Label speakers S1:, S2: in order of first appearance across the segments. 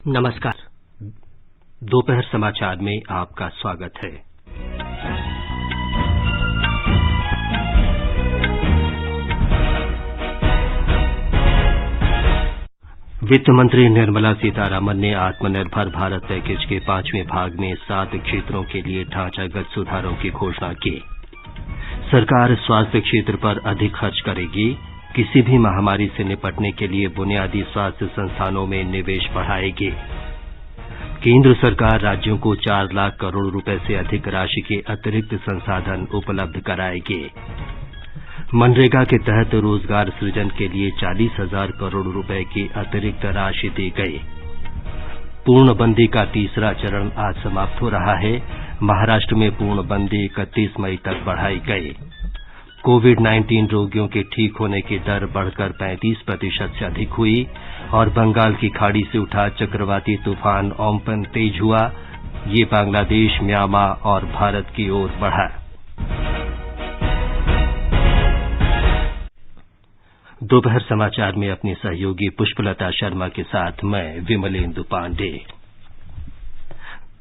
S1: नमस्कार। दोपहर समाचार में आपका स्वागत है। वित्त मंत्री निर्मला सीतारामन ने आत्मनिर्भर भारत पैकेज के 5वें भाग में 7 क्षेत्रों के लिए ढांचागत सुधारों की घोषणा की। सरकार स्वास्थ्य क्षेत्र पर अधिक खर्च करेगी। किसी भी महामारी से निपटने के लिए बुनियादी स्वास्थ्य संस्थानों में निवेश बढ़ाएगी। केंद्र सरकार राज्यों को 4 लाख करोड़ रुपए से अधिक राशि के अतिरिक्त संसाधन उपलब्ध कराएगी। मनरेगा के तहत रोजगार सृजन के लिए 40,000 करोड़ रुपए की अतिरिक्त राशि दी गई। पूर्णबंदी का तीसरा चरण आज समाप्त हो रहा है। महाराष्ट्र में पूर्णबंदी 31 मई तक बढ़ाई गई। कोविड-19 रोगियों के ठीक होने की दर बढ़कर 35% से अधिक हुई और बंगाल की खाड़ी से उठा चक्रवाती तूफान ओम्पन तेज हुआ। ये बांग्लादेश, म्यांमार और भारत की ओर बढ़ा। दोपहर समाचार में अपनी सहयोगी पुष्पलता शर्मा के साथ मैं विमलेंदु पांडे।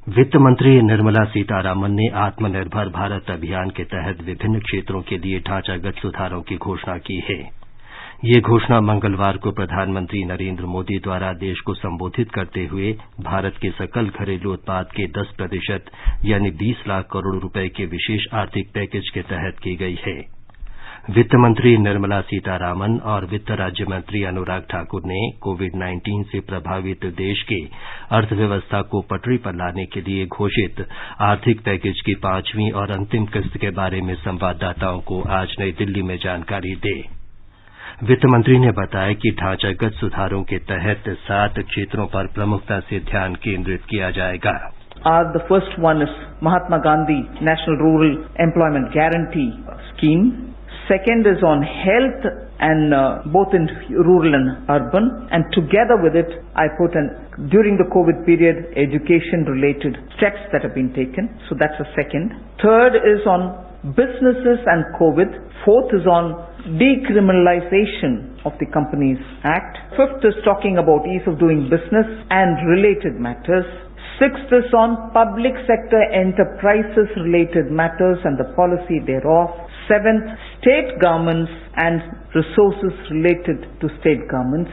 S1: वित्त मंत्री निर्मला सीतारामन ने आत्मनिर्भर भारत अभियान के तहत विभिन्न क्षेत्रों के लिए ढांचागत सुधारों की घोषणा की है। ये घोषणा मंगलवार को प्रधानमंत्री नरेंद्र मोदी द्वारा देश को संबोधित करते हुए भारत के सकल घरेलू उत्पाद के 10% यानी 20 लाख करोड़ रुपए के विशेष आर्थिक पैकेज के तहत की गई है। वित्त मंत्री निर्मला सीतारामन और वित्त राज्य मंत्री अनुराग ठाकुर ने कोविड-19 से प्रभावित देश के अर्थव्यवस्था को पटरी पर लाने के लिए घोषित आर्थिक पैकेज की 5वीं और अंतिम किस्त के बारे में संवाददाताओं को आज नई दिल्ली में जानकारी दी। वित्त मंत्री ने बताया कि ढांचागत सुधारों के तहत 7 क्षेत्रों पर प्रमुखता से ध्यान केंद्रित किया जाएगा।
S2: The first one is Mahatma Gandhi National Rural Employment Guarantee Scheme. Second is on health and both in rural and urban, and together with it I put during the COVID period education related steps that have been taken, so that's the second. Third is on businesses and COVID. Fourth is on decriminalization of the Companies Act. Fifth is talking about ease of doing business and related matters. Sixth is on public sector enterprises related matters and the policy thereof. Seventh, state governments and resources related to state governments.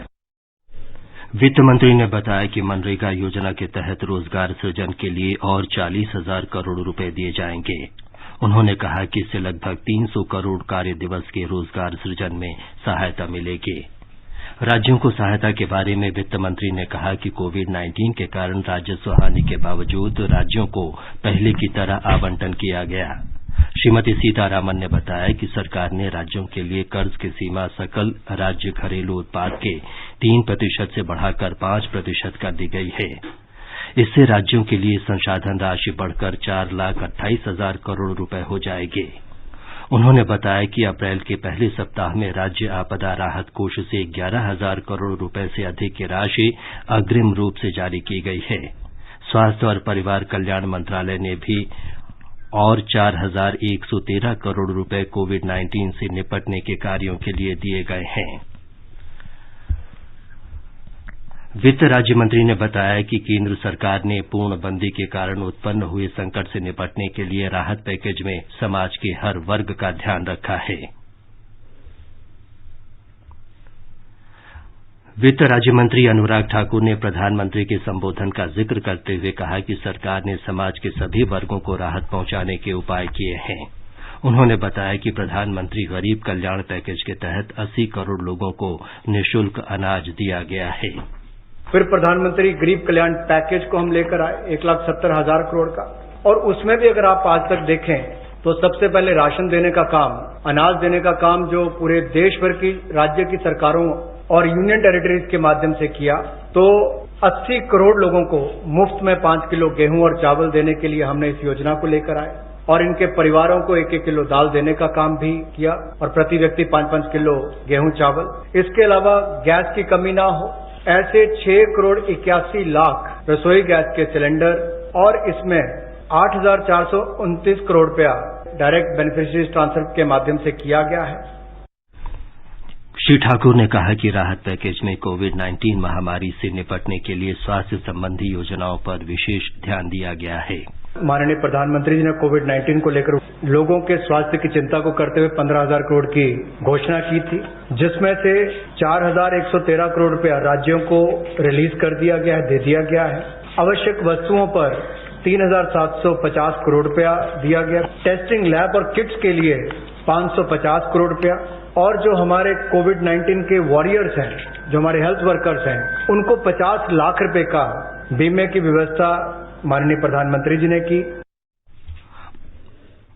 S1: वित्त मंत्री ने बताया कि मनरेगा योजना के तहत रोजगार सृजन के लिए और 40,000 करोड़ रुपए दिए जाएंगे। उन्होंने कहा कि इससे लगभग 300 करोड़ कार्य दिवस के रोजगार सृजन में सहायता मिलेगी। राज्यों को सहायता के बारे में वित्त मंत्री ने कहा कि कोविड-19 के कारण राजस्व हानि के बावजूद राज्यों को पहले की तरह आवंटन किया गया। श्रीमती सीतारामन ने बताया कि सरकार ने राज्यों के लिए कर्ज की सीमा सकल राज्य घरेलू उत्पाद के 3% से बढ़ाकर 5% कर दी गई है। इससे राज्यों के लिए संसाधन राशि बढ़कर 4,28,000 करोड़ रुपए हो जाएगी। उन्होंने बताया कि अप्रैल के पहले सप्ताह में राज्य आपदा राहत कोष से 11,000 करोड़ रुपए से अधिक की राशि अग्रिम रूप से जारी की गई है। स्वास्थ्य और परिवार कल्याण मंत्रालय ने भी और 4,113 करोड़ रुपए कोविड-19 से निपटने के कार्यों के लिए दिए गए हैं। वित्त राज्य मंत्री ने बताया कि केंद्र सरकार ने पूर्णबंदी के कारण उत्पन्न हुए संकट से निपटने के लिए राहत पैकेज में समाज के हर वर्ग का ध्यान रखा है। वित्त राज्य मंत्री अनुराग ठाकुर ने प्रधानमंत्री के संबोधन का जिक्र करते हुए कहा कि सरकार ने समाज के सभी वर्गों को राहत पहुंचाने के उपाय किए हैं। उन्होंने बताया कि प्रधानमंत्री गरीब कल्याण पैकेज के तहत 80 करोड़ लोगों को निःशुल्क अनाज दिया गया है।
S3: फिर प्रधानमंत्री गरीब कल्याण पैकेज को हम लेकर आए 1,70,000 करोड़ का, और उसमें भी अगर आप आज तक देखें तो सबसे पहले राशन देने का काम, अनाज देने का काम जो पूरे देश भर की राज्य की सरकारों और यूनियन टेरिटरीज के माध्यम से किया, तो 80 करोड़ लोगों को मुफ्त में 5 किलो गेहूं और चावल देने के लिए हमने इस योजना को लेकर आए और इनके परिवारों को 1-1 किलो दाल देने का काम भी किया और प्रति व्यक्ति 5-5 किलो गेहूं चावल। इसके अलावा गैस की कमी ना हो, ऐसे 6 करोड़ 81 लाख रसोई गैस के सिलेंडर और इसमें 8,429 करोड़ रुपया डायरेक्ट बेनिफिशियरीज ट्रांसफर के माध्यम से किया गया है।
S1: श्री ठाकुर ने कहा कि राहत पैकेज में कोविड-19 महामारी से निपटने के लिए स्वास्थ्य संबंधी योजनाओं पर विशेष ध्यान दिया गया है।
S3: माननीय प्रधानमंत्री जी ने कोविड-19 को लेकर लोगों के स्वास्थ्य की चिंता को करते हुए 15,000 करोड़ की घोषणा की थी, जिसमें से 4,113 करोड़ रुपया राज्यों को रिलीज कर दिया गया है, दे दिया गया है। आवश्यक वस्तुओं पर 3,750 करोड़ रुपया दिया गया। टेस्टिंग लैब और किट्स के लिए 550 करोड़ रुपया, और जो हमारे कोविड-19 के वॉरियर्स हैं, जो हमारे हेल्थ वर्कर्स हैं, उनको 50 लाख रुपए का बीमे की व्यवस्था माननीय प्रधानमंत्री जी ने की।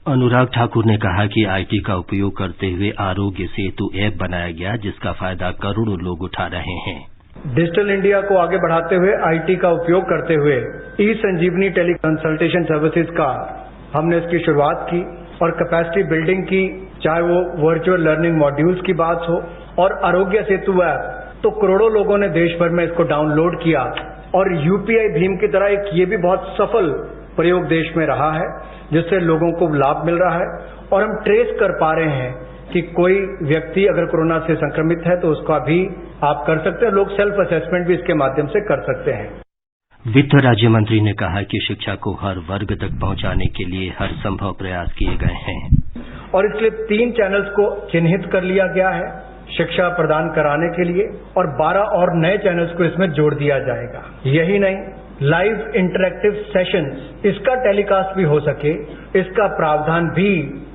S1: अनुराग ठाकुर ने कहा कि आईटी का उपयोग करते हुए आरोग्य सेतु ऐप बनाया गया, जिसका फायदा करोड़ों लोग उठा रहे हैं।
S3: डिजिटल इंडिया को आगे बढ़ाते हुए आईटी का उपयोग करते हुए ई संजीवनी टेली कंसल्टेशन सर्विसेज का हमने इसकी शुरुआत की, और कैपेसिटी बिल्डिंग की, चाहे वो वर्चुअल लर्निंग मॉड्यूल्स की बात हो और आरोग्य सेतु ऐप, तो करोड़ों लोगों ने देश भर में इसको डाउनलोड किया, और यूपीआई भीम की तरह एक ये भी बहुत सफल प्रयोग देश में रहा है, जिससे लोगों को लाभ मिल रहा है। और हम ट्रेस कर पा रहे हैं कि कोई व्यक्ति अगर कोरोना से संक्रमित है तो उसका भी आप कर सकते हैं, लोग सेल्फ असेसमेंट भी इसके माध्यम से कर सकते हैं।
S1: वित्त राज्य मंत्री ने कहा कि शिक्षा को हर वर्ग तक पहुंचाने के लिए हर संभव प्रयास किए गए हैं,
S3: और इसलिए 3 चैनल्स को चिन्हित कर लिया गया है शिक्षा प्रदान कराने के लिए, और 12 और नए चैनल्स को इसमें जोड़ दिया जाएगा। यही नहीं, लाइव इंटरैक्टिव सेशंस, इसका टेलीकास्ट भी हो सके, इसका प्रावधान भी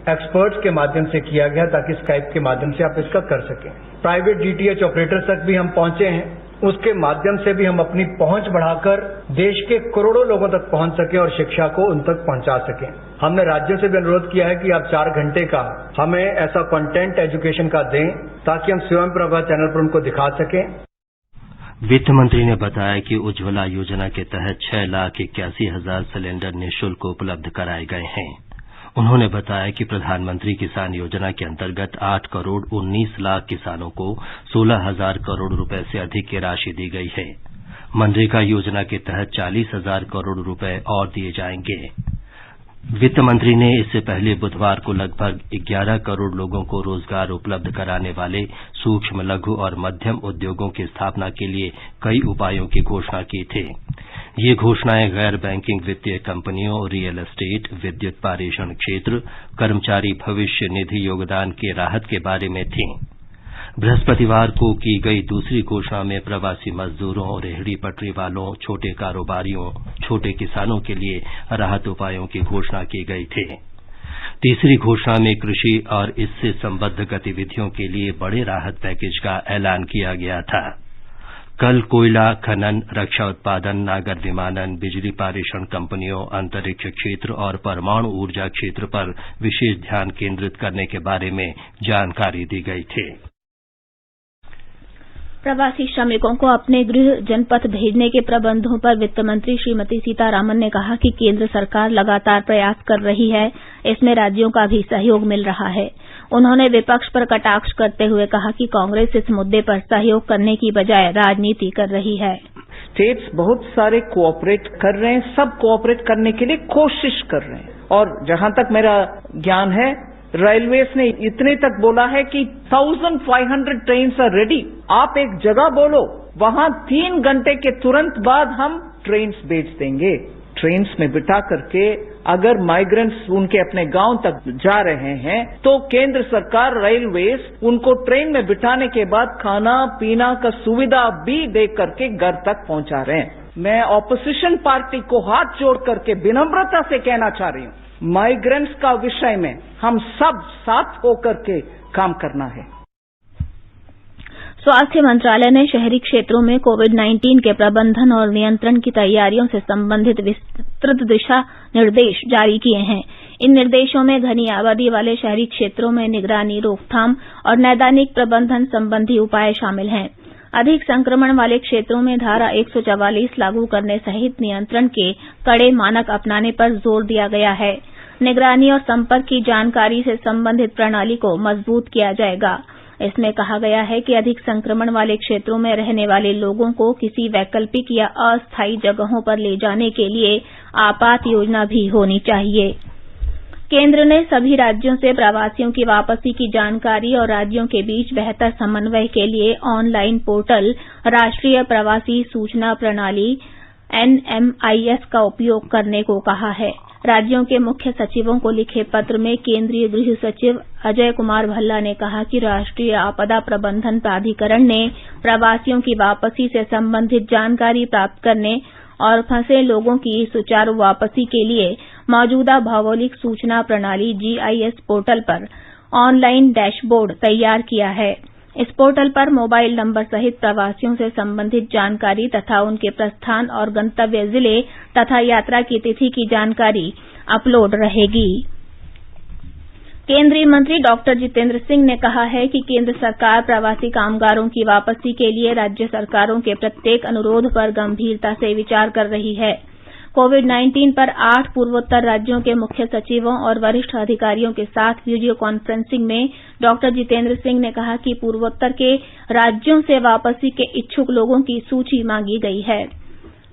S3: एक्सपर्ट्स के माध्यम से किया गया, ताकि स्काइप के माध्यम से आप इसका कर सकें। प्राइवेट डीटीएच ऑपरेटर्स तक भी हम पहुंचे हैं, उसके माध्यम से भी हम अपनी पहुंच बढ़ाकर देश के करोड़ों लोगों तक पहुंच सकें और शिक्षा को उन तक पहुंचा सकें। हमने राज्यों से भी अनुरोध किया है कि आप 4 घंटे का हमें ऐसा कंटेंट एजुकेशन का दें, ताकि हम स्वयं प्रभा चैनल पर उनको दिखा सकें।
S1: वित्त मंत्री ने बताया कि उज्ज्वला योजना के तहत 6,81,000 सिलेंडर निःशुल्क उपलब्ध कराए गए हैं। उन्होंने बताया कि प्रधानमंत्री किसान योजना के अंतर्गत 8 करोड़ 19 लाख किसानों को 16,000 करोड़ रुपए से अधिक की राशि दी गई है। मनरेगा योजना के तहत 40,000 करोड़ रुपए और दिए जाएंगे। वित्त मंत्री ने इससे पहले बुधवार को लगभग 11 करोड़ लोगों को रोजगार उपलब्ध कराने वाले सूक्ष्म, लघु और मध्यम उद्योगों की स्थापना के लिए कई उपायों की घोषणा की थी। ये घोषणाएं गैर बैंकिंग वित्तीय कंपनियों, रियल एस्टेट, विद्युत पारेषण क्षेत्र, कर्मचारी भविष्य निधि योगदान के राहत के बारे में थीं। बृहस्पतिवार को की गई दूसरी घोषणा में प्रवासी मजदूरों, रेहड़ी पटरी वालों, छोटे कारोबारियों, छोटे किसानों के लिए राहत उपायों की घोषणा की गई थी। तीसरी घोषणा में कृषि और इससे संबद्ध गतिविधियों के लिए बड़े राहत पैकेज का ऐलान किया गया था। कल कोयला खनन, रक्षा उत्पादन, नागर विमानन, बिजली पारेषण कंपनियों, अंतरिक्ष क्षेत्र और परमाणु ऊर्जा क्षेत्र पर विशेष ध्यान केंद्रित करने के बारे में जानकारी दी गई थी।
S4: प्रवासी श्रमिकों को अपने गृह जनपथ भेजने के प्रबंधों पर वित्त मंत्री श्रीमती सीतारामन ने कहा कि केंद्र सरकार लगातार प्रयास कर रही है, इसमें राज्यों का भी सहयोग मिल रहा है। उन्होंने विपक्ष पर कटाक्ष करते हुए कहा कि कांग्रेस इस मुद्दे पर सहयोग करने की बजाय राजनीति कर रही है।
S2: स्टेट्स बहुत सारे कोऑपरेट कर रहे हैं, सब कोऑपरेट करने के लिए कोशिश कर रहे हैं, और जहां तक मेरा ज्ञान है रेलवेज ने इतने तक बोला है कि 1500 ट्रेन्स आर रेडी। आप एक जगह बोलो, वहां 3 घंटे के तुरंत बाद हम ट्रेन्स भेज देंगे। ट्रेन्स में बिठा करके अगर माइग्रेंट्स उनके अपने गांव तक जा रहे हैं तो केंद्र सरकार रेलवेज उनको ट्रेन में बिठाने के बाद खाना पीना का सुविधा भी दे करके घर तक पहुंचा रहे हैं। मैं ऑपोजिशन पार्टी को हाथ जोड़ करके विनम्रता से कहना चाह रही हूं, माइग्रेंट्स का विषय में हम सब साथ होकर के काम करना है।
S4: स्वास्थ्य मंत्रालय ने शहरी क्षेत्रों में कोविड-19 के प्रबंधन और नियंत्रण की तैयारियों से संबंधित विस्तृत दिशा निर्देश जारी किए हैं। इन निर्देशों में घनी आबादी वाले शहरी क्षेत्रों में निगरानी, रोकथाम और नैदानिक प्रबंधन संबंधी उपाय शामिल हैं। अधिक संक्रमण वाले क्षेत्रों में धारा 144 लागू करने सहित नियंत्रण के कड़े मानक अपनाने पर जोर दिया गया है। निगरानी और संपर्क की जानकारी से संबंधित प्रणाली को मजबूत किया जाएगा। इसमें कहा गया है कि अधिक संक्रमण वाले क्षेत्रों में रहने वाले लोगों को किसी वैकल्पिक या अस्थायी जगहों पर ले जाने के लिए आपात योजना भी होनी चाहिए। केंद्र ने सभी राज्यों से प्रवासियों की वापसी की जानकारी और राज्यों के बीच बेहतर समन्वय के लिए ऑनलाइन पोर्टल राष्ट्रीय प्रवासी सूचना प्रणाली NMIS का उपयोग करने को कहा है। राज्यों के मुख्य सचिवों को लिखे पत्र में केंद्रीय गृह सचिव अजय कुमार भल्ला ने कहा कि राष्ट्रीय आपदा प्रबंधन प्राधिकरण ने प्रवासियों की वापसी से संबंधित जानकारी प्राप्त करने और फंसे लोगों की सुचारू वापसी के लिए मौजूदा भौगोलिक सूचना प्रणाली GIS पोर्टल पर ऑनलाइन डैशबोर्ड तैयार किया है। इस पोर्टल पर मोबाइल नंबर सहित प्रवासियों से संबंधित जानकारी तथा उनके प्रस्थान और गंतव्य जिले तथा यात्रा की तिथि की जानकारी अपलोड रहेगी। केंद्रीय मंत्री डॉक्टर जितेंद्र सिंह ने कहा है कि केंद्र सरकार प्रवासी कामगारों की वापसी के लिए राज्य सरकारों के प्रत्येक अनुरोध पर गंभीरता से विचार कर रही है। कोविड-19 पर 8 पूर्वोत्तर राज्यों के मुख्य सचिवों और वरिष्ठ अधिकारियों के साथ वीडियो कॉन्फ्रेंसिंग में डॉक्टर जितेंद्र सिंह ने कहा कि पूर्वोत्तर के राज्यों से वापसी के इच्छुक लोगों की सूची मांगी गई है।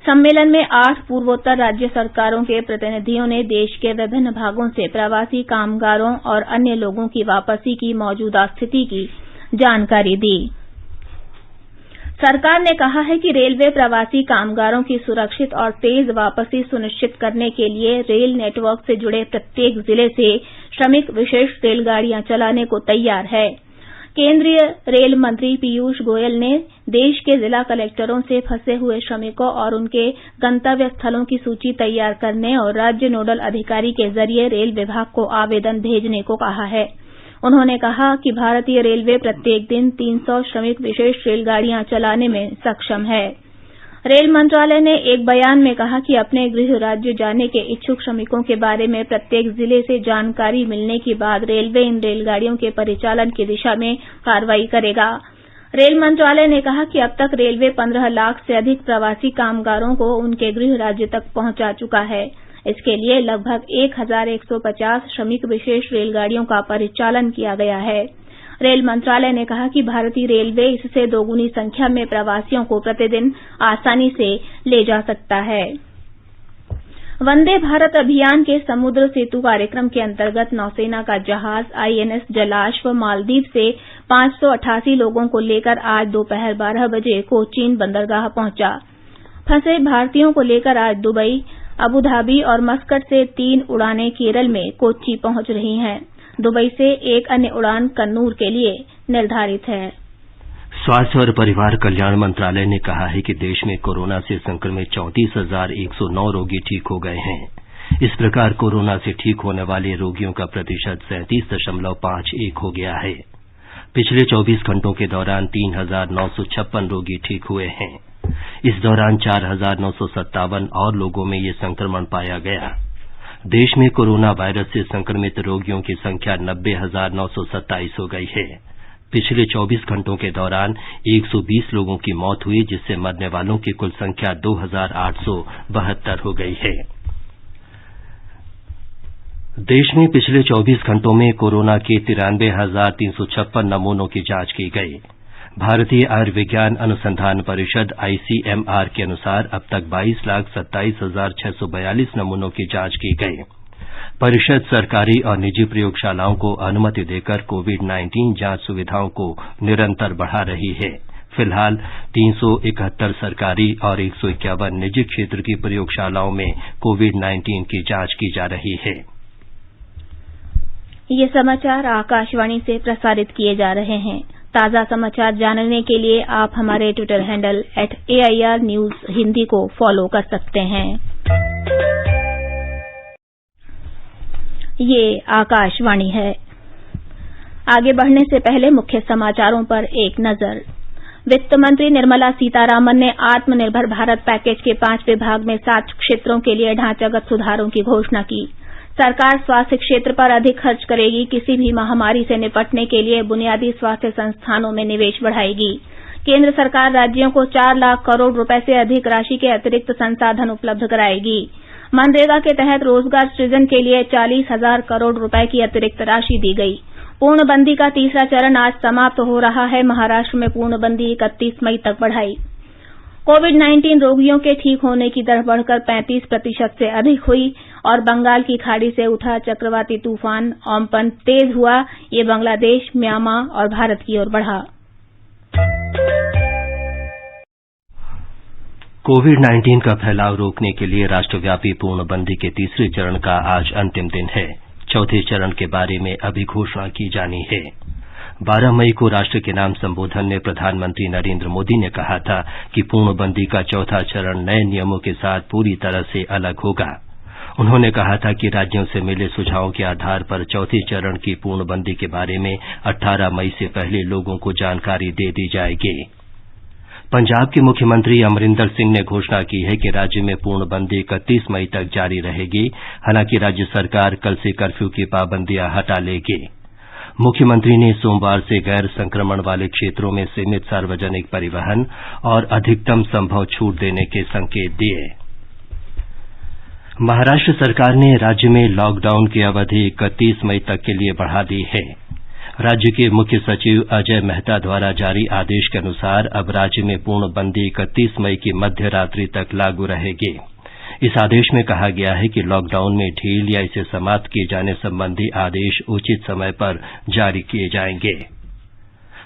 S4: सम्मेलन में 8 पूर्वोत्तर राज्य सरकारों के प्रतिनिधियों ने देश के विभिन्न भागों से प्रवासी कामगारों और अन्य लोगों की वापसी की मौजूदा स्थिति की जानकारी दी। सरकार ने कहा है कि रेलवे प्रवासी कामगारों की सुरक्षित और तेज वापसी सुनिश्चित करने के लिए रेल नेटवर्क से जुड़े प्रत्येक जिले से श्रमिक विशेष रेलगाड़ियां चलाने को तैयार है। केंद्रीय रेल मंत्री पीयूष गोयल ने देश के जिला कलेक्टरों से फंसे हुए श्रमिकों और उनके गंतव्य स्थलों की सूची तैयार करने और राज्य नोडल अधिकारी के जरिए रेल विभाग को आवेदन भेजने को कहा है। उन्होंने कहा कि भारतीय रेलवे प्रत्येक दिन 300 श्रमिक विशेष रेलगाड़ियां चलाने में सक्षम है। रेल मंत्रालय ने एक बयान में कहा कि अपने गृह राज्य जाने के इच्छुक श्रमिकों के बारे में प्रत्येक जिले से जानकारी मिलने के बाद रेलवे इन रेलगाड़ियों के परिचालन की दिशा में कार्रवाई करेगा। रेल मंत्रालय ने कहा कि अब तक रेलवे 15 लाख से अधिक प्रवासी कामगारों को उनके गृह राज्य तक पहुंचा चुका है। इसके लिए लगभग 1150 श्रमिक विशेष रेलगाड़ियों का परिचालन किया गया है। रेल मंत्रालय ने कहा कि भारतीय रेलवे इससे दोगुनी संख्या में प्रवासियों को प्रतिदिन आसानी से ले जा सकता है। वंदे भारत अभियान के समुद्र सेतु कार्यक्रम के अंतर्गत नौसेना का जहाज INS जलाश्व मालदीव से 588 लोगों को लेकर आज दोपहर 12 बजे कोचीन बंदरगाह पहुंचा। फंसे भारतीयों को लेकर आज दुबई, अबू धाबी और मस्कट से 3 उड़ानें केरल में कोच्चि पहुंच रही हैं। दुबई से एक अन्य उड़ान कन्नूर के लिए निर्धारित है।
S1: स्वास्थ्य और परिवार कल्याण मंत्रालय ने कहा है कि देश में कोरोना से संक्रमित 34,109 रोगी ठीक हो गए हैं। इस प्रकार कोरोना से ठीक होने वाले रोगियों का प्रतिशत 37.51 हो गया है। पिछले 24 घंटों के दौरान 3,956 रोगी ठीक हुए हैं। इस दौरान 4,957 और लोगों में ये संक्रमण पाया गया। देश में कोरोना वायरस से संक्रमित रोगियों की संख्या 90,927 हो गई है। पिछले 24 घंटों के दौरान 120 लोगों की मौत हुई, जिससे मरने वालों की कुल संख्या 2,872 हो गई है। देश में पिछले 24 घंटों में कोरोना के 93,356 नमूनों की जांच की गई। भारतीय आयुर्विज्ञान अनुसंधान परिषद ICMR के अनुसार अब तक 22,27,642 नमूनों की जांच की गई। परिषद सरकारी और निजी प्रयोगशालाओं को अनुमति देकर कोविड-19 जांच सुविधाओं को निरंतर बढ़ा रही है। फिलहाल 371 सरकारी और 151 निजी क्षेत्र की प्रयोगशालाओं में कोविड-19 की जांच की जा रही है।
S4: ये समाचार आकाशवाणी से प्रसारित किए जा रहे हैं। ताजा समाचार जानने के लिए आप हमारे Twitter handle @AIR News Hindi को फॉलो कर सकते हैं। ये आकाशवाणी है। आगे बढ़ने से पहले मुख्य समाचारों पर एक नजर। वित्त मंत्री निर्मला सीतारामन ने आत्मनिर्भर भारत पैकेज के 5वें भाग में 7 क्षेत्रों के लिए ढांचागत सुधारों की घोषणा की। सरकार स्वास्थ्य क्षेत्र पर अधिक खर्च करेगी। किसी भी महामारी से निपटने के लिए बुनियादी स्वास्थ्य संस्थानों में निवेश बढ़ाएगी। केंद्र सरकार राज्यों को 4 लाख करोड़ रुपए से अधिक राशि के अतिरिक्त संसाधन उपलब्ध कराएगी। मनरेगा के तहत रोजगार सृजन के लिए 40,000 करोड़ रुपए की अतिरिक्त राशि दी गई। पूर्णबंदी का तीसरा चरण आज समाप्त हो रहा है। महाराष्ट्र में पूर्णबंदी 31 मई तक बढ़ाई। कोविड-19 रोगियों के ठीक होने की दर बढ़कर 35% से अधिक हुई और बंगाल की खाड़ी से उठा चक्रवाती तूफान ओम्पन तेज हुआ। ये बांग्लादेश, म्यांमार और भारत की ओर बढ़ा।
S1: कोविड-19 का फैलाव रोकने के लिए राष्ट्रव्यापी पूर्णबंदी के तीसरे चरण का आज अंतिम दिन है। चौथे चरण के बारे में अभी घोषणा की जानी है। 12 मई को राष्ट्र के नाम संबोधन में प्रधानमंत्री नरेंद्र मोदी ने कहा था कि पूर्णबंदी का चौथा चरण नए नियमों के साथ पूरी तरह से अलग होगा। उन्होंने कहा था कि राज्यों से मिले सुझावों के आधार पर चौथे चरण की पूर्णबंदी के बारे में 18 मई से पहले लोगों को जानकारी दे दी जाएगी। पंजाब के मुख्यमंत्री अमरिंदर सिंह ने घोषणा की है कि राज्य में पूर्णबंदी 31 मई तक जारी रहेगी। हालांकि राज्य सरकार कल से कर्फ्यू की पाबंदियां हटा लेगी। मुख्यमंत्री ने सोमवार से गैर संक्रमण वाले क्षेत्रों में सीमित सार्वजनिक परिवहन और अधिकतम संभव छूट देने के संकेत दिए। महाराष्ट्र सरकार ने राज्य में लॉकडाउन की अवधि 31 मई तक के लिए बढ़ा दी है। राज्य के मुख्य सचिव अजय मेहता द्वारा जारी आदेश के अनुसार अब राज्य में पूर्णबंदी 31 मई की मध्य रात्रि तक लागू रहेगी। इस आदेश में कहा गया है कि लॉकडाउन में ढील या इसे समाप्त किए जाने संबंधी आदेश उचित समय पर जारी किए जाएंगे।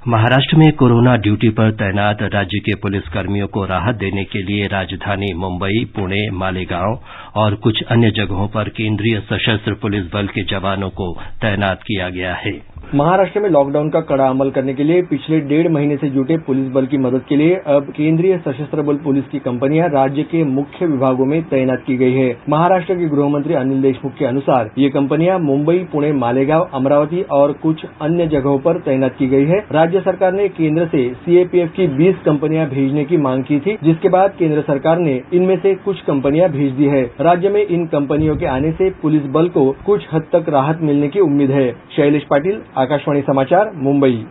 S1: महाराष्ट्र में कोरोना ड्यूटी पर तैनात राज्य के पुलिसकर्मियों को राहत देने के लिए राजधानी मुंबई, पुणे, मालेगांव और कुछ अन्य जगहों पर केंद्रीय सशस्त्र पुलिस बल के जवानों को तैनात किया गया है।
S5: महाराष्ट्र में लॉकडाउन का कड़ा अमल करने के लिए पिछले 1.5 महीने से जुटे पुलिस बल की मदद के लिए अब केंद्रीय सशस्त्र बल पुलिस की कंपनियां राज्य के मुख्य विभागों में तैनात की गई है। महाराष्ट्र के गृह मंत्री अनिल देशमुख के अनुसार ये कंपनियां मुंबई, पुणे, मालेगांव, अमरावती और कुछ अन्य जगहों पर तैनात की गई है। राज्य सरकार ने केंद्र से सीएपीएफ की 20 कंपनियां भेजने की मांग की थी, जिसके बाद केंद्र सरकार ने इनमें से कुछ कंपनियां भेज दी है। राज्य में इन कंपनियों के आने से पुलिस बल को कुछ हद तक राहत मिलने की उम्मीद है। शैलेश पाटिल, आकाशवाणी समाचार, मुंबई।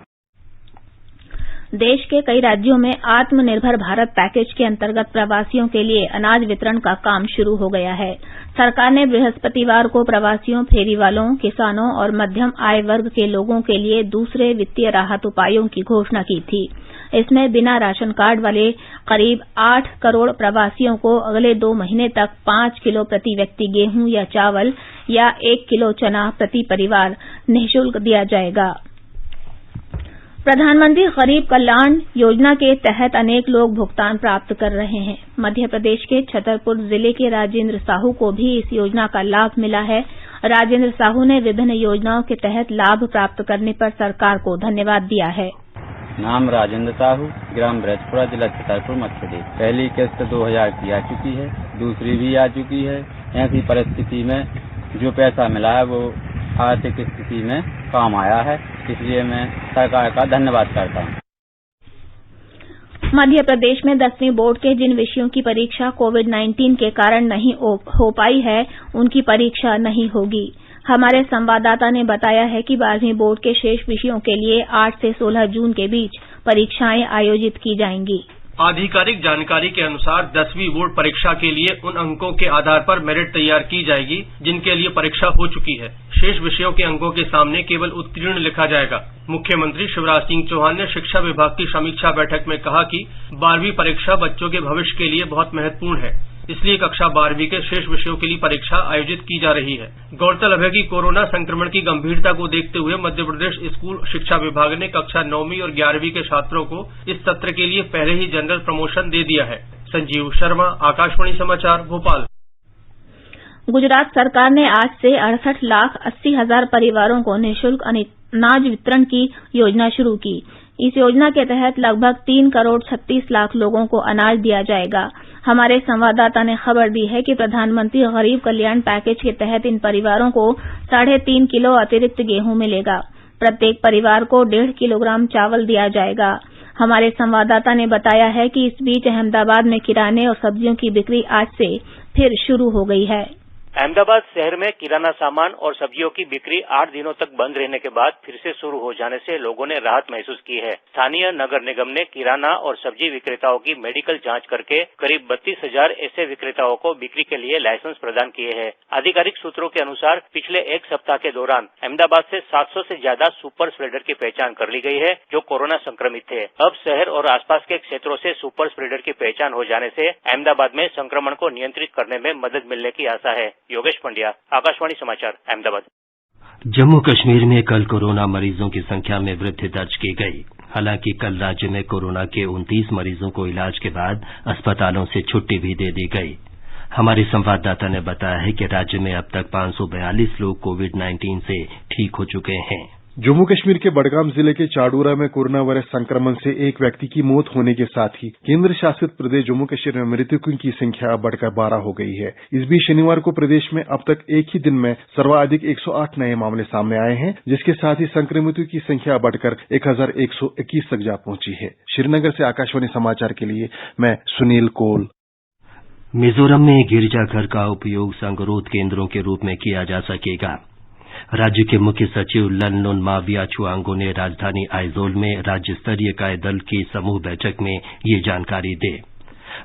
S4: देश के कई राज्यों में आत्मनिर्भर भारत पैकेज के अंतर्गत प्रवासियों के लिए अनाज वितरण का काम शुरू हो गया है। सरकार ने बृहस्पतिवार को प्रवासियों, फेरी वालों, किसानों और मध्यम आय वर्ग के लोगों के लिए दूसरे वित्तीय राहत उपायों की घोषणा की थी। इसमें बिना राशन कार्ड वाले करीब 8 करोड़ प्रवासियों को अगले 2 महीने तक 5 किलो प्रति व्यक्ति गेहूं या चावल या 1 किलो चना प्रति परिवार निःशुल्क दिया जाएगा। प्रधानमंत्री गरीब कल्याण योजना के तहत अनेक लोग भुगतान प्राप्त कर रहे हैं। मध्य प्रदेश के छतरपुर जिले के राजेंद्र साहू को भी इस योजना का लाभ मिला है। राजेंद्र साहू ने विभिन्न योजनाओं के तहत लाभ प्राप्त करने पर सरकार को धन्यवाद दिया है।
S6: नाम राजेंद्र साहू, ग्राम ब्रजपुरा, जिला छतरपुर, मध्य प्रदेश। पहली किस्त 2000 की आ चुकी है, दूसरी भी आ चुकी है। ऐसी परिस्थिति में जो पैसा मिला है वो आर्थिक स्थिति में काम आया है, इसलिए मैं सरकार का धन्यवाद करता हूँ।
S4: मध्य प्रदेश में 10वीं बोर्ड के जिन विषयों की परीक्षा कोविड-19 के कारण नहीं हो पाई है, उनकी परीक्षा नहीं होगी। हमारे संवाददाता ने बताया है कि 12वीं बोर्ड के शेष विषयों के लिए 8 से 16 जून के बीच परीक्षाएं आयोजित की जाएंगी।
S7: आधिकारिक जानकारी के अनुसार 10वीं बोर्ड परीक्षा के लिए उन अंकों के आधार पर मेरिट तैयार की जाएगी जिनके लिए परीक्षा हो चुकी है। शेष विषयों के अंकों के सामने केवल उत्तीर्ण लिखा जाएगा। मुख्यमंत्री शिवराज सिंह चौहान ने शिक्षा विभाग की समीक्षा बैठक में कहा कि 12वीं परीक्षा बच्चों के भविष्य के लिए बहुत महत्वपूर्ण है, इसलिए कक्षा 12वीं के शेष विषयों के लिए परीक्षा आयोजित की जा रही है। गौरतलब है कि कोरोना संक्रमण की गंभीरता को देखते हुए मध्य प्रदेश स्कूल शिक्षा विभाग ने कक्षा 9वीं और 11वीं के छात्रों को इस सत्र के लिए पहले ही जनरल प्रमोशन दे दिया है। संजीव शर्मा, आकाशवाणी समाचार, भोपाल।
S4: गुजरात सरकार ने आज से 68,80,000 परिवारों को निःशुल्क अनाज वितरण की योजना शुरू की। इस योजना के तहत लगभग 3 करोड़ 36 लाख लोगों को अनाज दिया जाएगा। हमारे संवाददाता ने खबर दी है कि प्रधानमंत्री गरीब कल्याण पैकेज के तहत इन परिवारों को 3.5 किलो अतिरिक्त गेहूं मिलेगा। प्रत्येक परिवार को 1.5 किलोग्राम चावल दिया जाएगा। हमारे संवाददाता ने बताया है कि इस बीच अहमदाबाद में किराने और सब्जियों की बिक्री आज से फिर शुरू हो गई है।
S8: अहमदाबाद शहर में किराना सामान और सब्जियों की बिक्री 8 दिनों तक बंद रहने के बाद फिर से शुरू हो जाने से लोगों ने राहत महसूस की है। स्थानीय नगर निगम ने किराना और सब्जी विक्रेताओं की मेडिकल जांच करके करीब 32,000 ऐसे विक्रेताओं को बिक्री के लिए लाइसेंस प्रदान किए हैं। आधिकारिक सूत्रों के अनुसार पिछले एक सप्ताह के दौरान अहमदाबाद से 700 से ज्यादा सुपर स्प्रेडर की पहचान कर ली गई है जो कोरोना संक्रमित थे। अब शहर और आसपास के क्षेत्रों से सुपर स्प्रेडर की पहचान हो जाने से अहमदाबाद में संक्रमण को नियंत्रित करने में मदद मिलने की आशा है। योगेश पंड्या, आकाशवाणी समाचार, अहमदाबाद।
S1: जम्मू कश्मीर में कल कोरोना मरीजों की संख्या में वृद्धि दर्ज की गई। हालांकि कल राज्य में कोरोना के 29 मरीजों को इलाज के बाद अस्पतालों से छुट्टी भी दे दी गई। हमारे संवाददाता ने बताया है कि राज्य में अब तक 542 लोग कोविड-19 से ठीक हो चुके हैं।
S9: जम्मू कश्मीर के बडगाम जिले के चाडूरा में कोरोना वायरस संक्रमण से एक व्यक्ति की मौत होने के साथ ही केंद्र शासित प्रदेश जम्मू कश्मीर में मृतकों की संख्या बढ़कर 12 हो गई है। इस बीच शनिवार को प्रदेश में अब तक एक ही दिन में सर्वाधिक 108 नए मामले सामने आए हैं, जिसके साथ ही संक्रमितों की संख्या बढ़कर 1121 तक जा पहुंची है। श्रीनगर से आकाशवाणी समाचार के लिए मैं सुनील कोल।
S1: मिजोरम में गिरजाघर का उपयोग संगरोध केंद्रों के रूप में किया जा सकेगा। राज्य के मुख्य सचिव लनलोन माविया छुआंगो ने राजधानी आइजोल में राज्य स्तरीय कार्यदल की समूह बैठक में ये जानकारी दी।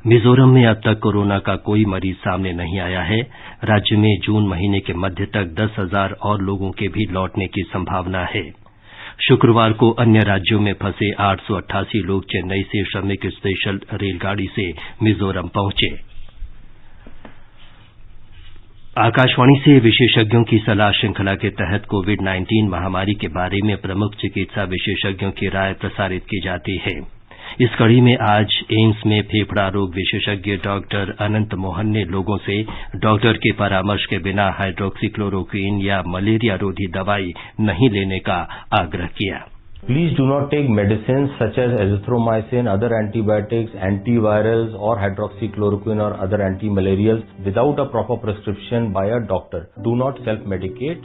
S1: मिजोरम में अब तक कोरोना का कोई मरीज सामने नहीं आया है। राज्य में जून महीने के मध्य तक 10,000 और लोगों के भी लौटने की संभावना है। शुक्रवार को अन्य राज्यों में फंसे 888 लोग चेन्नई से श्रमिक स्पेशल रेलगाड़ी से मिजोरम पहुंचे। आकाशवाणी से विशेषज्ञों की सलाह श्रृंखला के तहत कोविड-19 महामारी के बारे में प्रमुख चिकित्सा विशेषज्ञों की राय प्रसारित की जाती है। इस कड़ी में आज एम्स में फेफड़ा रोग विशेषज्ञ डॉक्टर अनंत मोहन ने लोगों से डॉक्टर के परामर्श के बिना हाइड्रोक्सीक्लोरोक्वीन या मलेरिया रोधी दवाई नहीं लेने का आग्रह किया।
S10: Please do not take medicines such as azithromycin, other antibiotics, antivirals or hydroxychloroquine or other antimalarials without a proper prescription by a doctor. Do not self-medicate.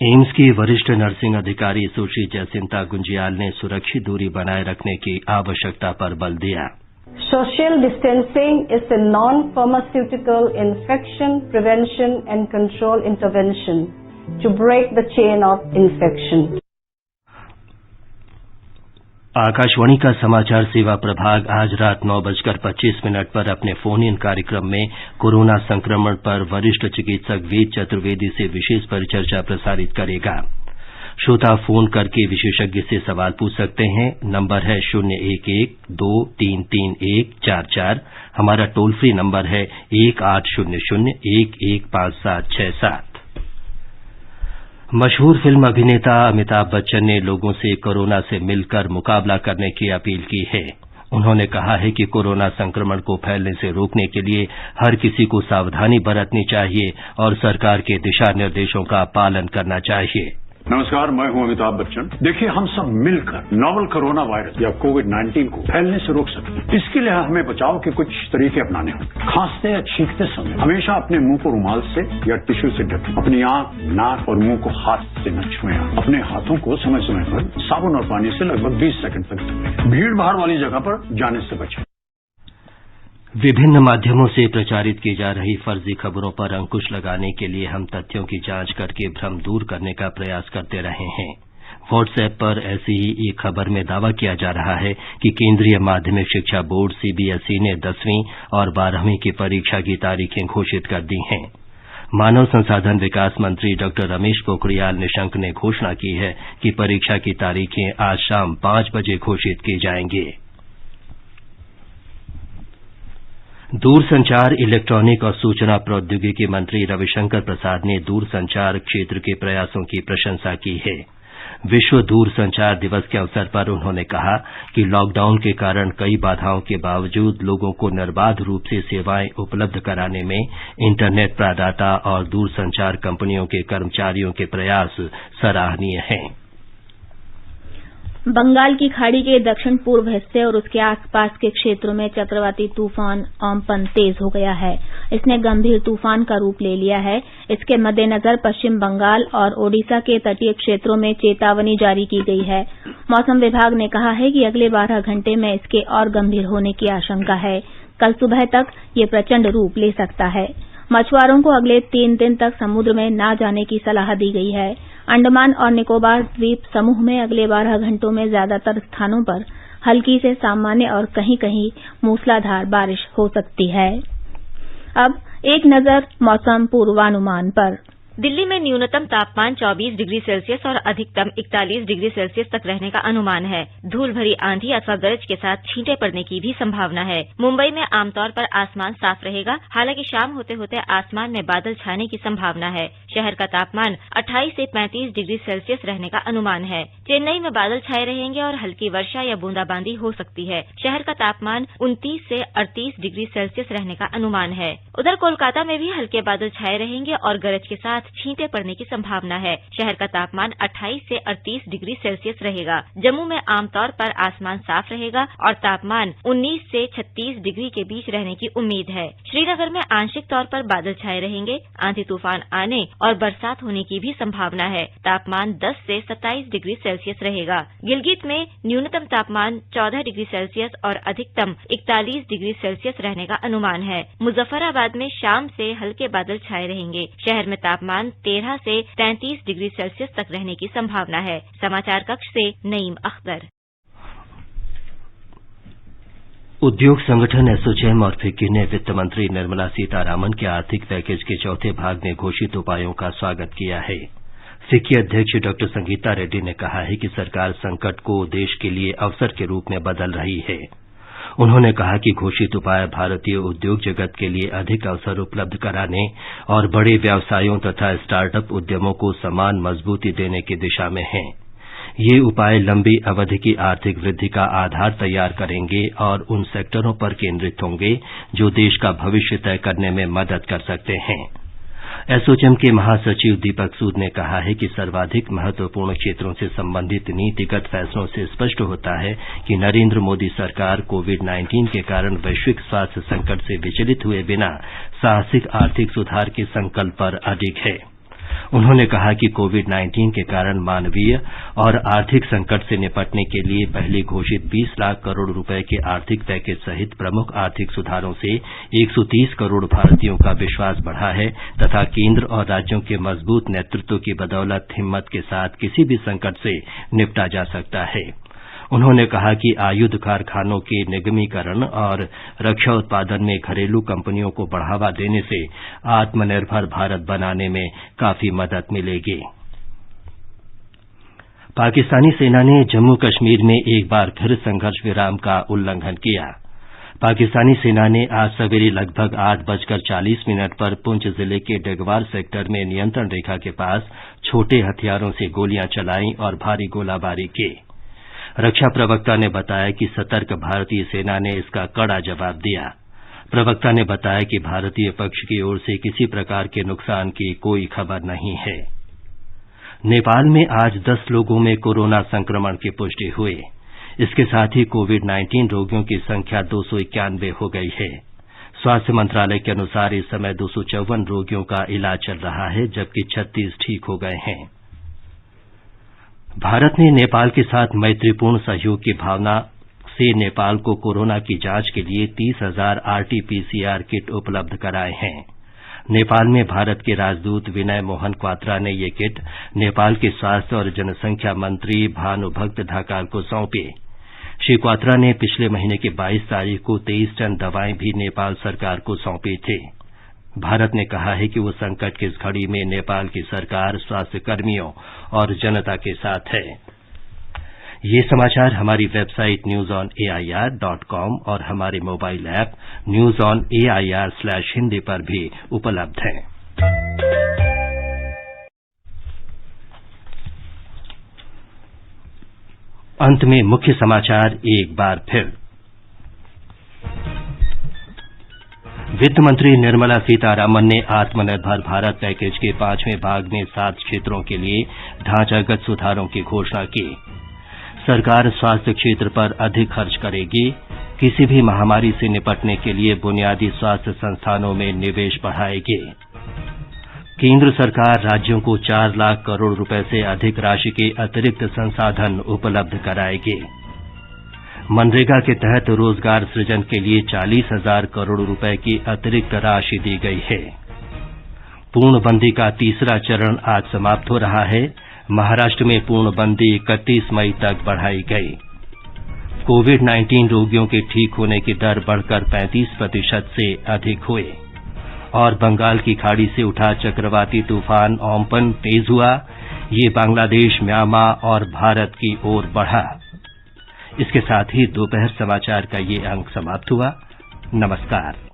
S1: AIIMS की वरिष्ठ नर्सिंग अधिकारी सुश्री जयसिंता गुंजियाल ने सुरक्षित दूरी बनाए रखने की आवश्यकता पर बल दिया।
S11: Social distancing is a non-pharmaceutical infection prevention and control intervention to break the chain of infection.
S1: Akashvani का समाचार सेवा प्रभाग आज रात 9:25 पर अपने फोन इन कार्यक्रम में कोरोना संक्रमण पर वरिष्ठ चिकित्सक वेद चतुर्वेदी से विशेष परिचर्चा प्रसारित करेगा। श्रोता फोन करके विशेषज्ञ से सवाल पूछ सकते हैं। नंबर है 011-2331-44। हमारा टोल फ्री नंबर है 1800-115767। मशहूर फिल्म अभिनेता अमिताभ बच्चन ने लोगों से कोरोना से मिलकर मुकाबला करने की अपील की है। उन्होंने कहा है कि कोरोना संक्रमण को फैलने से रोकने के लिए हर किसी को सावधानी बरतनी चाहिए और सरकार के दिशा निर्देशों का पालन करना चाहिए।
S12: नमस्कार, मैं हूं अमिताभ बच्चन। देखिए, हम सब मिलकर नोवल कोरोना वायरस या कोविड-19 को फैलने से रोक सकते हैं। इसके लिए हमें बचाव के कुछ तरीके अपनाने होंगे। खांसते या छींकते समय हमेशा अपने मुंह को रुमाल से या टिश्यू से ढकें। अपनी आंख, नाक और मुंह को हाथ से न छुएं। अपने हाथों को समय समय पर साबुन और पानी से लगभग 20 सेकंड तक धोएं। भीड़ भाड़ वाली जगह पर जाने से बचें। विभिन्न माध्यमों से प्रचारित की जा रही फर्जी खबरों पर अंकुश लगाने के लिए हम तथ्यों की जांच करके भ्रम दूर करने का प्रयास करते रहे हैं। व्हाट्सएप पर ऐसी ही एक खबर में दावा किया जा रहा है कि केंद्रीय माध्यमिक शिक्षा बोर्ड सीबीएसई ने 10वीं और 12वीं की परीक्षा की तारीखें घोषित कर दी हैं। मानव संसाधन विकास मंत्री डॉ रमेश पोखरियाल निशंक ने घोषणा की है कि परीक्षा की तारीखें आज शाम 5 बजे घोषित की जाएंगी। दूरसंचार, इलेक्ट्रॉनिक और सूचना प्रौद्योगिकी मंत्री रविशंकर प्रसाद ने दूरसंचार क्षेत्र के प्रयासों की प्रशंसा की है। विश्व दूरसंचार दिवस के अवसर पर उन्होंने कहा कि लॉकडाउन के कारण कई बाधाओं के बावजूद लोगों को निर्बाध रूप से सेवाएं उपलब्ध कराने में इंटरनेट प्रदाता और दूरसंचार कंपनियों के कर्मचारियों के प्रयास सराहनीय हैं।
S4: बंगाल की खाड़ी के दक्षिण पूर्व हिस्से और उसके आसपास के क्षेत्रों में चक्रवाती तूफान अम्पन तेज हो गया है। इसने गंभीर तूफान का रूप ले लिया है। इसके मद्देनजर पश्चिम बंगाल और ओडिशा के तटीय क्षेत्रों में चेतावनी जारी की गई है। मौसम विभाग ने कहा है कि अगले 12 घंटे में इसके और गंभीर होने की आशंका है। कल सुबह तक ये प्रचंड रूप ले सकता है। मछुआरों को अगले 3 दिन तक समुद्र में न जाने की सलाह दी गई है। अंडमान और निकोबार द्वीप समूह में अगले 12 घंटों में ज्यादातर स्थानों पर हल्की से सामान्य और कहीं-कहीं मूसलाधार बारिश हो सकती है। अब एक नजर मौसम पूर्वानुमान पर।
S13: दिल्ली में न्यूनतम तापमान 24 डिग्री सेल्सियस और अधिकतम 41 डिग्री सेल्सियस तक रहने का अनुमान है। धूल भरी आंधी अथवा गरज के साथ छींटे पड़ने की भी संभावना है। मुंबई में आमतौर पर आसमान साफ रहेगा, हालांकि शाम होते होते आसमान में बादल छाने की संभावना है। शहर का तापमान 28 से 35 डिग्री सेल्सियस रहने का अनुमान है। चेन्नई में बादल छाए रहेंगे और हल्की वर्षा या बूंदाबांदी हो सकती है। शहर का तापमान 29 से 38 डिग्री सेल्सियस रहने का अनुमान है। उधर कोलकाता में भी हल्के बादल छाए रहेंगे और गरज के साथ छींटे पड़ने की संभावना है। शहर का तापमान 28 से 38 डिग्री सेल्सियस रहेगा। जम्मू में आमतौर पर आसमान साफ रहेगा और तापमान 19 से 36 डिग्री के बीच रहने की उम्मीद है। श्रीनगर में आंशिक तौर पर बादल छाए रहेंगे। आंधी तूफान आने और बरसात होने की भी संभावना है। तापमान 10 से 27 डिग्री सेल्सियस रहेगा। गिलगित में न्यूनतम तापमान 14 डिग्री सेल्सियस और अधिकतम 41 डिग्री सेल्सियस रहने का अनुमान है। मुजफ्फराबाद में शाम से हल्के बादल छाए रहेंगे। शहर में तापमान 13 से 33 डिग्री सेल्सियस तक रहने की संभावना है। समाचार कक्ष से नईम अख्तर।
S1: उद्योग संगठन एसोचैम और फिक्की ने वित्त मंत्री निर्मला सीतारामन के आर्थिक पैकेज के चौथे भाग में घोषित उपायों का स्वागत किया है। फिक्की अध्यक्ष डॉ संगीता रेड्डी ने कहा है कि सरकार संकट को देश के लिए अवसर के रूप में बदल रही है। उन्होंने कहा कि घोषित उपाय भारतीय उद्योग जगत के लिए अधिक अवसर उपलब्ध कराने और बड़े व्यवसायों तथा स्टार्टअप उद्यमों को समान मजबूती देने की दिशा में हैं। ये उपाय लंबी अवधि की आर्थिक वृद्धि का आधार तैयार करेंगे और उन सेक्टरों पर केंद्रित होंगे जो देश का भविष्य तय करने में मदद कर सकते हैं। एसोचैम के महासचिव दीपक सूद ने कहा है कि सर्वाधिक महत्वपूर्ण क्षेत्रों से संबंधित नीतिगत फैसलों से स्पष्ट होता है कि नरेंद्र मोदी सरकार कोविड-19 के कारण वैश्विक स्वास्थ्य संकट से विचलित हुए बिना साहसिक आर्थिक सुधार के संकल्प पर अडिग है। उन्होंने कहा कि कोविड-19 के कारण मानवीय और आर्थिक संकट से निपटने के लिए पहले घोषित 20 लाख करोड़ रुपए के आर्थिक पैकेज सहित प्रमुख आर्थिक सुधारों से 130 करोड़ भारतीयों का विश्वास बढ़ा है तथा केंद्र और राज्यों के मजबूत नेतृत्व की बदौलत हिम्मत के साथ किसी भी संकट से निपटा जा सकता है। उन्होंने कहा कि आयुध कारखानों के निगमीकरण और रक्षा उत्पादन में घरेलू कंपनियों को बढ़ावा देने से आत्मनिर्भर भारत बनाने में काफी मदद मिलेगी। पाकिस्तानी सेना ने जम्मू कश्मीर में एक बार फिर संघर्ष विराम का उल्लंघन किया। पाकिस्तानी सेना ने आज सवेरे लगभग 8:40 पर पुंछ जिले के डेगवार सेक्टर में नियंत्रण रेखा के पास छोटे हथियारों से गोलियां चलाईं और भारी गोलाबारी की। रक्षा प्रवक्ता ने बताया कि सतर्क भारतीय सेना ने इसका कड़ा जवाब दिया। प्रवक्ता ने बताया कि भारतीय पक्ष की ओर से किसी प्रकार के नुकसान की कोई खबर नहीं है। नेपाल में आज 10 लोगों में कोरोना संक्रमण की पुष्टि हुई। इसके साथ ही कोविड-19 रोगियों की संख्या 291 हो गई है। स्वास्थ्य मंत्रालय के अनुसार इस समय 254 रोगियों का इलाज चल रहा है, जबकि 36 ठीक हो गए हैं। भारत ने नेपाल के साथ मैत्रीपूर्ण सहयोग की भावना से नेपाल को कोरोना की जांच के लिए 30,000 आरटी-पीसीआर किट उपलब्ध कराए हैं। नेपाल में भारत के राजदूत विनय मोहन क्वात्रा ने ये किट नेपाल के स्वास्थ्य और जनसंख्या मंत्री भानुभक्त ढकाल को सौंपी। श्री क्वात्रा ने पिछले महीने की 22 तारीख को 23 टन दवाएं भी नेपाल सरकार को सौंपी थी। भारत ने कहा है कि वो संकट की इस घड़ी में नेपाल की सरकार, स्वास्थ्य कर्मियों और जनता के साथ है। ये समाचार हमारी वेबसाइट newsonair.com और हमारे मोबाइल ऐप newsonair/hindi पर भी उपलब्ध हैं। अंत में मुख्य समाचार एक बार फिर। वित्त मंत्री निर्मला सीतारामन ने आत्मनिर्भर भारत पैकेज के 5वें भाग में 7 क्षेत्रों के लिए ढांचागत सुधारों की घोषणा की। सरकार स्वास्थ्य क्षेत्र पर अधिक खर्च करेगी। किसी भी महामारी से निपटने के लिए बुनियादी स्वास्थ्य संस्थानों में निवेश बढ़ाएगी। केंद्र सरकार राज्यों को 4 लाख करोड़ रुपए से अधिक राशि के अतिरिक्त संसाधन उपलब्ध कराएगी। मनरेगा के तहत रोजगार सृजन के लिए 40,000 करोड़ रुपए की अतिरिक्त राशि दी गई है। पूर्णबंदी का तीसरा चरण आज समाप्त हो रहा है। महाराष्ट्र में पूर्णबंदी 31 मई तक बढ़ाई गई। कोविड-19 रोगियों के ठीक होने की दर बढ़कर 35% से अधिक हुई और बंगाल की खाड़ी से उठा चक्रवाती तूफान ओम्पन तेज हुआ। ये बांग्लादेश, म्यांमा और भारत की ओर बढ़ा। इसके साथ ही दोपहर समाचार का ये अंक समाप्त हुआ। नमस्कार।